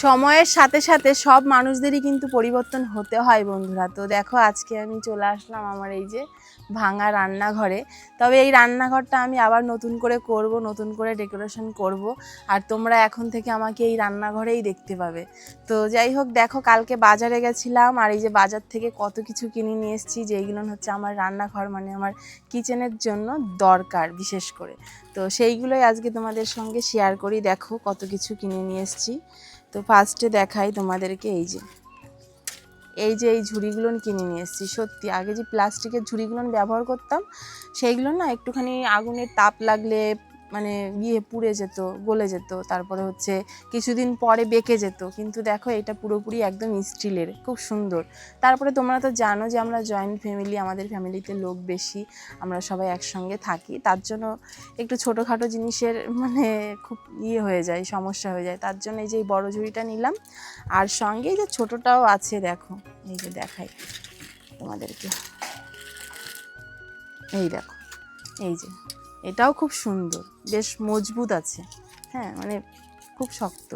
সময়ের সাথে সাথে সব মানুষদেরই কিন্তু পরিবর্তন হতে হয় বন্ধুরা। তো দেখো আজকে আমি চলে আসলাম আমার এই যে ভাঙা রান্নাঘরে। তবে এই রান্নাঘরটা আমি আবার নতুন করে করব, নতুন করে ডেকোরেশন করব, আর তোমরা এখন থেকে আমাকে এই রান্নাঘরেই দেখতে পাবে। তো যাই হোক, দেখো কালকে বাজারে গেছিলাম, আর এই যে বাজার থেকে কত কিছু কিনে নিয়ে এসেছি, যেইগুলো হচ্ছে আমার রান্নাঘর মানে আমার কিচেনের জন্য দরকার বিশেষ করে। তো সেইগুলোই আজকে তোমাদের সঙ্গে শেয়ার করি। দেখো কত কিছু কিনে নিয়ে এসেছি। তো ফার্স্টে দেখাই তোমাদেরকে এই যে এই ঝুড়িগুলো কিনে নিয়ে এসেছি। সত্যি আগে যে প্লাস্টিকের ঝুড়িগুলো ব্যবহার করতাম, সেইগুলো না একটুখানি আগুনের তাপ লাগলে মানে পুড়ে যেত, গলে যেত, তারপরে হচ্ছে কিছুদিন পরে বেঁকে যেত। কিন্তু দেখো এটা পুরোপুরি একদম স্টিলের, খুব সুন্দর। তারপরে তোমরা তো জানো যে আমরা জয়েন্ট ফ্যামিলি, আমাদের ফ্যামিলিতে লোক বেশি, আমরা সবাই একসঙ্গে থাকি, তার জন্য একটু ছোটোখাটো জিনিসের মানে খুব হয়ে যায়, সমস্যা হয়ে যায়। তার জন্য এই যে এই বড়ো ঝুড়িটা নিলাম, আর সঙ্গে এই যে ছোটোটাও আছে। দেখো এই যে দেখাই তোমাদেরকে, এই দেখো এই যে এটাও খুব সুন্দর, বেশ মজবুত আছে, হ্যাঁ মানে খুব শক্ত।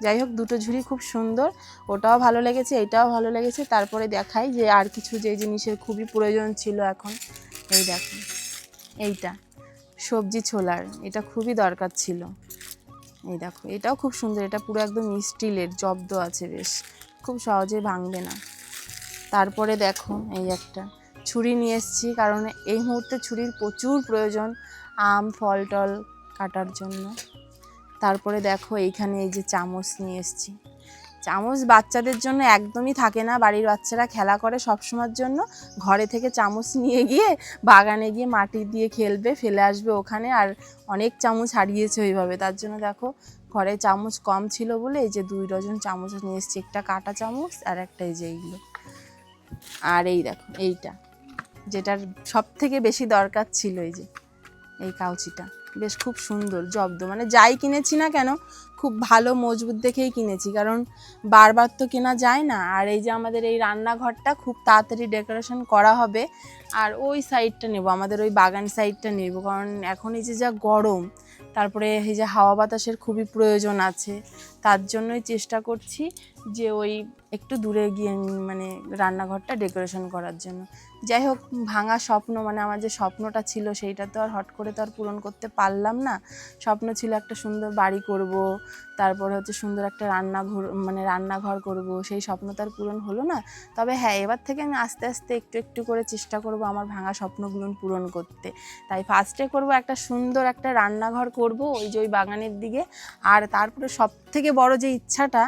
যাই হোক, দুটো ঝুড়ি খুব সুন্দর, ওটাও ভালো লেগেছে, এটাও ভালো লেগেছে। তারপরে দেখাই যে আর কিছু যে জিনিসের খুবই প্রয়োজন ছিল এখন। এই দেখো এইটা সবজি ছোলার, এটা খুবই দরকার ছিল। এই দেখো এটাও খুব সুন্দর, এটা পুরো একদম স্টিলের, জব্দ আছে, বেশ খুব সহজে ভাঙবে না। তারপরে দেখো এই একটা ছুরি নিয়ে এসেছি, কারণ এই মুহূর্তে ছুরির প্রচুর প্রয়োজন আম ফল টল কাটার জন্য। তারপরে দেখো এইখানে এই যে চামচ নিয়ে এসেছি। চামচ বাচ্চাদের জন্য একদমই থাকে না, বাড়ির বাচ্চারা খেলা করে সবসময়ের জন্য, ঘরে থেকে চামচ নিয়ে গিয়ে বাগানে গিয়ে মাটি দিয়ে খেলবে, ফেলে আসবে ওখানে, আর অনেক চামচ হারিয়েছে ওইভাবে। তার জন্য দেখো ঘরে চামচ কম ছিল বলে এই যে 2 ডজন চামচ নিয়ে এসেছি, একটা কাঁটা চামচ আর একটা এই যে এইগুলো। আর এই দেখো এইটা যেটার সব থেকে বেশি দরকার ছিল, এই যে এই কাউচিটা, বেশ খুব সুন্দর জব্দ, মানে যাই কিনেছি না কেন খুব ভালো মজবুত দেখেই কিনেছি, কারণ বারবার তো কেনা যায় না। আর এই যে আমাদের এই রান্নাঘরটা খুব তাড়াতাড়ি ডেকোরেশন করা হবে, আর ওই সাইডটা নেব, আমাদের ওই বাগান সাইডটা নেব, কারণ এখন এই যে যা গরম, তারপরে এই যে হাওয়া বাতাসের খুবই প্রয়োজন আছে। তার জন্যই চেষ্টা করছি যে ওই একটু দূরে গিয়ে মানে রান্নাঘরটা ডেকোরেশন করার জন্য। যাই হোক, ভাঙা স্বপ্ন, মানে আমার যে স্বপ্নটা ছিল সেইটা তো আর হট করে তো আর পূরণ করতে পারলাম না। স্বপ্ন ছিল একটা সুন্দর বাড়ি করব, তারপরে হচ্ছে সুন্দর একটা রান্নাঘর করব, সেই স্বপ্ন তো আর পূরণ হলো না। তবে হ্যাঁ, এবার থেকে আমি আস্তে আস্তে একটু একটু করে চেষ্টা করব আমার ভাঙা স্বপ্নগুলো পূরণ করতে। তাই ফার্স্টে করব একটা সুন্দর একটা রান্নাঘর করব ওই যে ওই বাগানের দিকে, আর তারপরে সব থেকে বড় যে ইচ্ছাটা,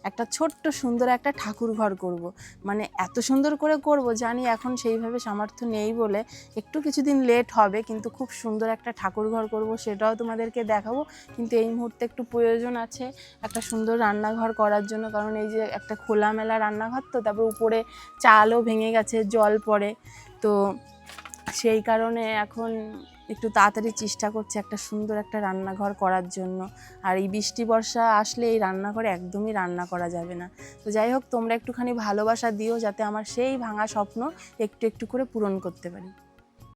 একটা ছোট্ট সুন্দর একটা ঠাকুর ঘর করব। মানে এত সুন্দর করে করব, জানি এখন সেইভাবে সামর্থ্য নেই বলে একটু কিছুদিন লেট হবে, কিন্তু খুব সুন্দর একটা ঠাকুর ঘর করব, সেটাও তোমাদেরকে দেখাবো। কিন্তু এই মুহূর্তে একটু প্রয়োজন আছে একটা সুন্দর রান্নাঘর করার জন্য, কারণ এই যে একটা খোলামেলা রান্নাঘর, তো তারপর উপরে চালও ভেঙে গেছে, জল পড়ে, তো সেই কারণে এখন একটু তাড়াতাড়ি চেষ্টা করছি একটা সুন্দর একটা রান্নাঘর করার জন্য। আর এই বৃষ্টি বর্ষা আসলে এই রান্নাঘরে একদমই রান্না করা যাবে না। তো যাই হোক, তোমরা একটুখানি ভালোবাসা দিও যাতে আমার সেই ভাঙা স্বপ্ন একটু একটু করে পূরণ করতে পারি।